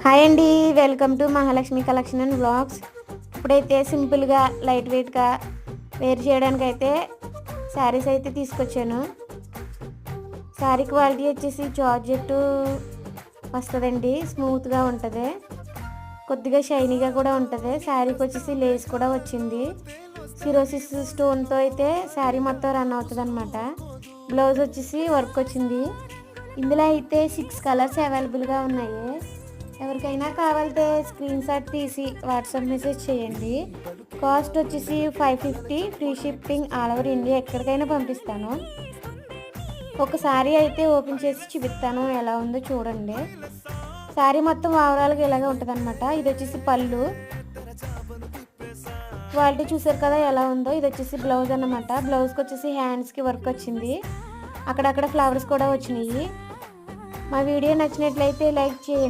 Hi అండి, welcome to Mahalakshmi collection and vlogs. ఇప్పుడైతే సింపుల్గా లైట్ వెయిట్గా వేర్ చేయడానికి అయితే శారీస్ అయితే తీసుకొచ్చాను. శారీ క్వాలిటీ వచ్చేసి జార్జెట్ వస్తుందండి, స్మూత్గా ఉంటుంది, కొద్దిగా షైనీగా కూడా ఉంటుంది. శారీకి వచ్చేసి లేస్ కూడా వచ్చింది. సిరోసిస్ స్టోన్తో అయితే శారీ మొత్తం రన్ అవుతుంది అనమాట. బ్లౌజ్ వచ్చేసి వర్క్ వచ్చింది. ఇందులో అయితే 6 కలర్స్ అవైలబుల్గా ఉన్నాయి. ఎవరికైనా కావాలంటే స్క్రీన్ షాట్ తీసి వాట్సాప్ మెసేజ్ చేయండి. కాస్ట్ వచ్చేసి 550, free shipping all over India, ఎక్కడికైనా పంపిస్తాను. ఒకసారి అయితే ఓపెన్ చేసి చూపిస్తాను ఎలా ఉందో చూడండి. శారీ మొత్తం ఓవరాల్గా ఇలాగే ఉంటుంది అనమాట. ఇది వచ్చేసి పళ్ళు క్వాలిటీ చూసారు కదా ఎలా ఉందో. ఇది వచ్చేసి బ్లౌజ్ అన్నమాట. బ్లౌజ్కి వచ్చేసి హ్యాండ్స్కి వర్క్ వచ్చింది, అక్కడక్కడ ఫ్లవర్స్ కూడా వచ్చినాయి. మా వీడియో నచ్చినట్లయితే లైక్ చేయండి.